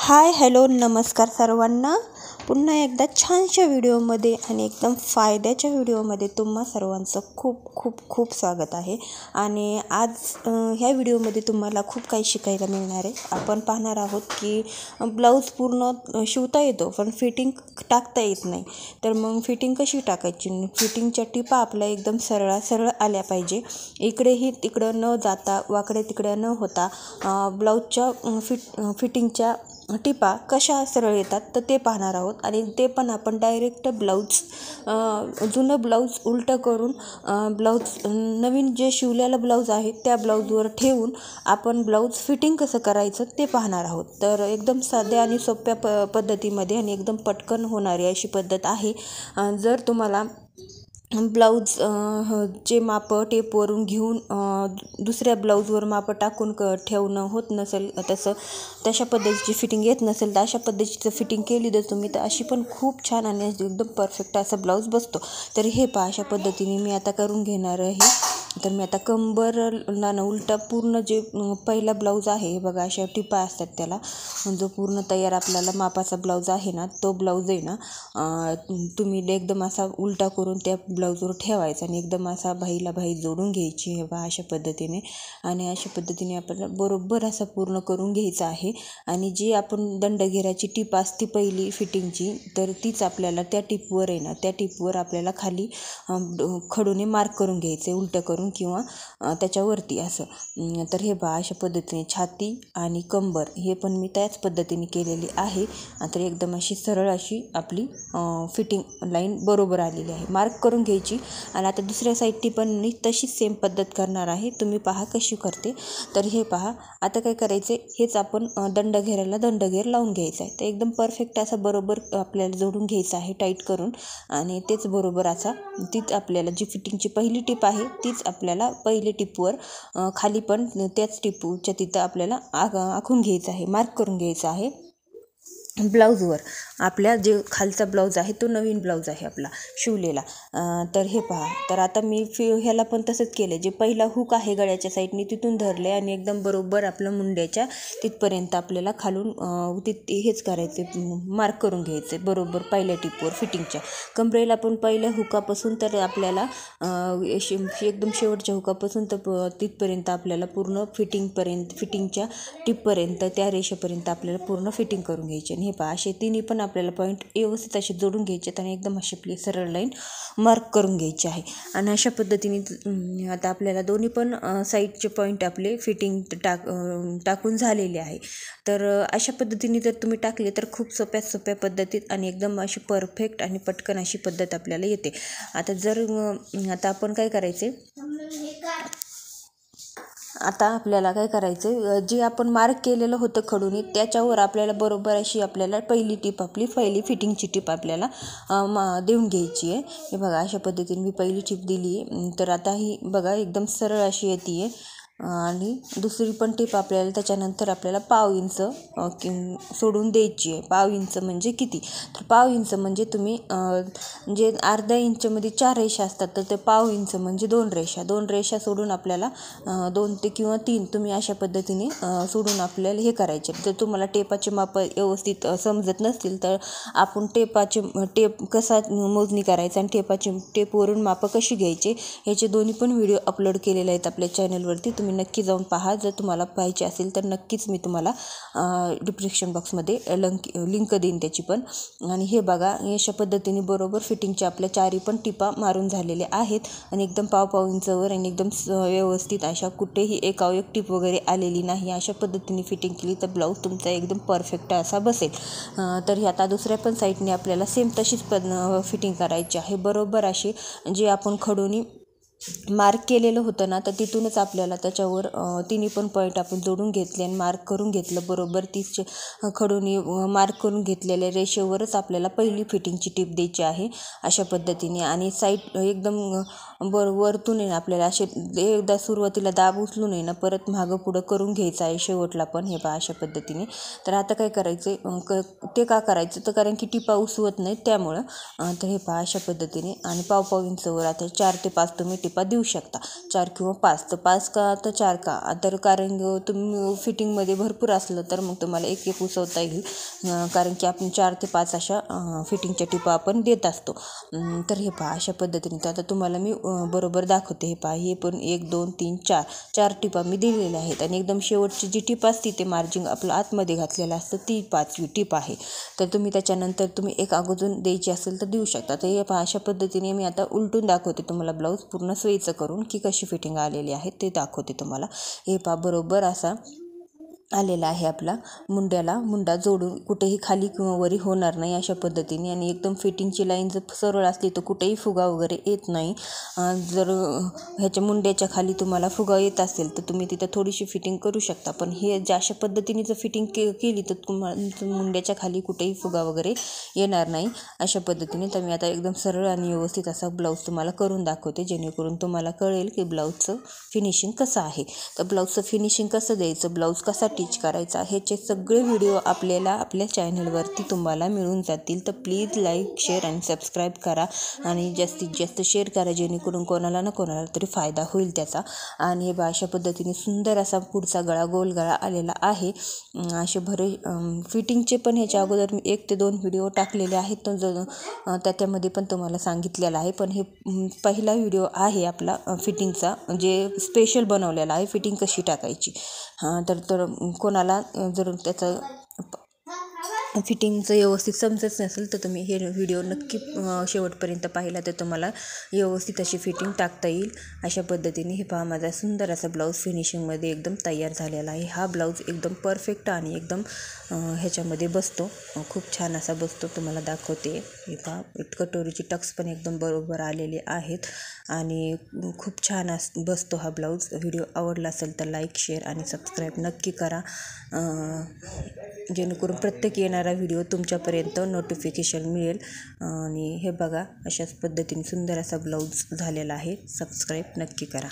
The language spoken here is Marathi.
हाय हॅलो नमस्कार सर्वांना. पुन्हा एकदा छानशा व्हिडिओमध्ये आणि एकदम फायद्याच्या व्हिडिओमध्ये तुम्हा सर्वांचं खूप खूप खूप स्वागत आहे. आणि आज ह्या व्हिडिओमध्ये तुम्हाला खूप काही शिकायला मिळणार आहे. आपण पाहणार आहोत की ब्लाऊज पूर्ण शिवता येतो पण फिटिंग टाकता येत नाही. तर मग फिटिंग कशी टाकायची, फिटिंगच्या टिपा आपल्या एकदम सरळ आल्या पाहिजे. इकडेही तिकडं न जाता वाकडे तिकडे न होता ब्लाऊजच्या फिटिंगच्या टिपा कशा सरळ येतात तर ते पाहणार आहोत. आणि ते पण आपण डायरेक्ट जुनं ब्लाऊज उलटं करून ब्लाऊज नवीन जे शिवलेलं ब्लाऊज आहे त्या ब्लाऊजवर ठेवून आपण ब्लाऊज फिटिंग कसं करायचं ते पाहणार आहोत. तर एकदम साध्या आणि सोप्या पद्धतीमध्ये आणि एकदम पटकन होणारी अशी पद्धत आहे. जर तुम्हाला ब्लाऊज चे मापं टेपवरून घेऊन दुसऱ्या ब्लाऊजवर मापं टाकून ठेवणं होत नसेल, तशा पद्धतीची फिटिंग येत नसेल, तर अशा पद्धतीचं फिटिंग केली तर तुम्ही तर अशी पण खूप छान आणि एकदम परफेक्ट असा ब्लाऊज बसतो. तर हे पहा, अशा पद्धतीने मी आता करून घेणार आहे. तर मी आता कंबरला ना उलटा पूर्ण जे पहिला ब्लाऊज आहे हे बघा, अशा टिपा असतात त्याला. जो पूर्ण तयार आपल्याला मापाचा ब्लाऊज आहे ना तो ब्लाऊज आहे ना तुम्ही एकदम असा उलटा करून त्या ब्लाऊजवर ठेवायचा आणि एकदम असा बाहीला बाही जोडून घ्यायची. हे बघा अशा पद्धतीने. आणि अशा पद्धतीने आपल्याला बरोबर असा पूर्ण करून घ्यायचा आहे. आणि जी आपण दंडघेराची टिप असते पहिली फिटिंगची, तर तीच आपल्याला त्या टिपवर आहे ना, त्या टिपवर आपल्याला खाली खडूने मार्क करून घ्यायचे, उलटं करून किंवा त्याच्यावरती असं. तर हे पहा, अशा पद्धतीने छाती आणि कंबर हे पण मी त्याच पद्धतीने केलेली आहे. तर एकदम अशी सरळ अशी आपली फिटिंग लाईन बरोबर आलेली आहे. मार्क करून घ्यायची. आणि आता दुसऱ्या साईडची पण मी तशीच सेम पद्धत करणार आहे. तुम्ही पहा कशी करते. तर हे पहा, आता काय करायचे, हेच आपण दंडघेराला दंडघेर लावून घ्यायचा आहे. तर एकदम परफेक्ट असा बरोबर आपल्याला जोडून घ्यायचा आहे टाईट करून. आणि तेच बरोबर असा तीच आपल्याला जी फिटिंगची पहिली टिप आहे तीच आपल्याला पहिली टिपवर खाली पण त्याच टिपूच्या तिथं आपल्याला आखून घ्यायचं आहे, मार्क करून घ्यायचं आहे ब्लाऊजवर. आपल्या जे खालचा ब्लाऊज आहे तो नवीन ब्लाऊज आहे आपला शिवलेला. तर हे पहा, तर आता मी ह्याला पण तसंच केलं. जे पहिला हुक आहे गळ्याच्या साईडने तिथून धरले आणि एकदम बरोबर आपलं मुंड्याच्या तिथपर्यंत आपल्याला खालून हेच करायचे, मार्क करून घ्यायचे बरोबर पहिल्या टिपवर फिटिंगच्या. कमरेला पण पहिल्या हुकापासून तर आपल्याला एकदम शेवटच्या हुकापासून तर तिथपर्यंत आपल्याला पूर्ण फिटिंगच्या टिपपर्यंत त्या रेषेपर्यंत आपल्याला पूर्ण फिटिंग करून घ्यायची. आणि हे पहा, असे तिन्ही पण आपल्याला पॉईंट व्यवस्थित असे जोडून घ्यायचे आणि एकदम अशी आपली सरळ लाईन मार्क करून घ्यायची आहे. आणि अशा पद्धतीने आता आपल्याला दोन्ही पण साईडचे पॉईंट आपले फिटिंग टाकून झालेले आहे. तर अशा पद्धतीने जर तुम्ही टाकले तर खूप सोप्या पद्धतीत आणि एकदम अशी परफेक्ट आणि पटकन अशी पद्धत आपल्याला येते. आता आपण काय करायचे, आता आपल्याला काय करायचं, जे आपण मार्क केलेलं होतं खडूने त्याच्यावर आपल्याला बरोबर अशी आपल्याला पहिली फिटिंगची टिप आपल्याला देऊन घ्यायची आहे. हे बघा, अशा पद्धतीने मी पहिली टिप दिली आहे. तर आता ही बघा एकदम सरळ अशी येते आहे. आणि दुसरी पण टिप आपल्याला त्याच्यानंतर आपल्याला पाव इंच सोडून द्यायची आहे. पाव इंच म्हणजे किती, तर पाव इंच म्हणजे तुम्ही जे अर्ध्या इंचमध्ये 4 रेषा असतात तर ते पाव इंच म्हणजे 2 रेषा सोडून आपल्याला 2 ते किंवा 3 तुम्ही अशा पद्धतीने सोडून आपल्याला हे करायचे. जर तुम्हाला टेपाचे माप व्यवस्थित समजत नसतील तर आपण टेप कसा मोजणी करायचा आणि टेपवरून मापं कशी घ्यायचे ह्याचे दोन्ही पण व्हिडिओ अपलोड केलेले आहेत आपल्या चॅनलवरती. तुम्ही नक्की जाऊन पहा. जर तुम्हाला पाहिजे असेल तर नक्कीच मी तुम्हाला डिस्क्रिप्शन बॉक्समध्ये लिंक देईन त्याची पण. आणि हे बघा, अशा पद्धतीने बरोबर फिटिंगच्या आपल्या चारी पण टिपा मारून झालेल्या आहेत. आणि एकदम पाव इंचवर आणि एकदम व्यवस्थित अशा कुठेही एकावर एक टिप वगैरे आलेली नाही. अशा पद्धतीने फिटिंग केली तर ब्लाऊज तुमचा एकदम परफेक्ट असा बसेल. तर आता दुसऱ्या पण साईडने आपल्याला सेम तशीच फिटिंग करायची आहे. बरोबर अशी जे आपण खडूनी मार्क केलेलं होतं ना, तर तिथूनच आपल्याला त्याच्यावर तिन्ही पण पॉईंट आपण जोडून घेतले आणि मार्क करून घेतलं. बरोबर तीच खडूनी मार्क करून घेतलेल्या रेषेवरच आपल्याला पहिली फिटिंगची टिप द्यायची आहे अशा पद्धतीने. आणि साईड एकदम वरतून आहे ना आपल्याला असे एकदा सुरुवातीला दाब उचलून आहे ना परत मागं पुढं करून घ्यायचं आहे शेवटला पण. हे पहा, अशा पद्धतीने. तर आता काय करायचं, ते का करायचं तर कारण की टिपा उसवत नाहीत त्यामुळं. तर हे पहा, अशा पद्धतीने. आणि पाव इंचवर आता 4 ते 5 तुम्ही टिपा टिपा देऊ शकता, 4 किंवा 5. तर 5 का तर 4 का, तर कारण तुम्ही फिटिंगमध्ये भरपूर असलं तर मग तुम्हाला एक उसवता येईल, कारण की आपण 4 ते 5 अशा फिटिंगच्या टिपा आपण देत असतो. तर हे पहा अशा पद्धतीने. तर आता तुम्हाला मी बरोबर दाखवते. हे पहा, हे पण 1 2 3 4 टिपा मी दिलेल्या आहेत आणि एकदम शेवटची जी टिप असते ते मार्जिंग आपलं आतमध्ये घातलेलं असतं ती 5वी टिप आहे. तर तुम्ही त्याच्यानंतर तुम्ही एक अगोदर द्यायची असेल तर देऊ शकता. तर हे पहा अशा पद्धतीने मी आता उलटून दाखवते तुम्हाला, ब्लाऊज पूर्ण सोयीचं करून की कशी फिटिंग आलेली आहे ते दाखवते तुम्हाला. हे पहा बरोबर असा आलेला आहे आपला मुंडा जोडून कुठेही खाली किंवा वरी होणार नाही अशा पद्धतीने. आणि एकदम फिटिंगची लाईन जर सरळ असली तर कुठेही फुगा वगैरे येत नाही. जर ह्याच्या मुंड्याच्या खाली तुम्हाला फुगा येत असेल तर तुम्ही तिथं थोडीशी फिटिंग करू शकता, पण हे ज्या अशा पद्धतीने जर फिटिंग केली तर तुम्हाला मुंड्याच्या खाली कुठेही फुगा वगैरे येणार नाही अशा पद्धतीने. तर मी आता एकदम सरळ आणि व्यवस्थित असा ब्लाऊज तुम्हाला करून दाखवते, जेणेकरून तुम्हाला कळेल की ब्लाऊजचं फिनिशिंग कसं आहे. तर ब्लाऊजचं फिनिशिंग कसं द्यायचं, ब्लाऊज कसा स्टिच करायचा, ह्याचे सगळे व्हिडिओ आपल्याला आपल्या चॅनलवरती तुम्हाला मिळून जातील. तर प्लीज लाईक, शेअर आणि सबस्क्राईब करा आणि जास्तीत जास्त शेअर करा, जेणेकरून कोणाला ना कोणाला तरी फायदा होईल त्याचा. आणि हे अशा पद्धतीने सुंदर असा पुढचा गळा, गोल गळा आलेला आहे. असे भरे फिटिंगचे पण ह्याच्या अगोदर मी 1 ते 2 व्हिडिओ टाकलेले आहेत, तर त्याच्यामध्ये पण तुम्हाला सांगितलेलं आहे. पण हे पहिला व्हिडिओ आहे आपला फिटिंगचा, जे स्पेशल बनवलेला आहे फिटिंग कशी टाकायची. तर कोणाला जर त्याचं फिटिंगचं व्यवस्थित समजत नसेल तर तुम्ही हे व्हिडिओ नक्की शेवटपर्यंत पाहिला तर तुम्हाला व्यवस्थित अशी फिटिंग टाकता येईल अशा पद्धतीने. हे पहा माझा सुंदर असा ब्लाऊज फिनिशिंगमध्ये एकदम तयार झालेला आहे. हा ब्लाऊज एकदम परफेक्ट आणि एकदम ह्याच्यामध्ये बसतो, खूप छान असा बसतो, तुम्हाला दाखवते. हे पहा कटोरीची टक्स पण एकदम बरोबर आलेले आहेत आणि खूप छान बसतो हा ब्लाऊज. व्हिडिओ आवडला असेल तर लाईक, शेअर आणि सबस्क्राईब नक्की करा, जेणेकरून प्रत्येक येणारा व्हिडिओ तुमच्यापर्यंत नोटिफिकेशन मिळेल. आणि हे बघा अशाच पद्धतीने सुंदर असा ब्लाऊज झालेला आहे. सबस्क्राईब नक्की करा.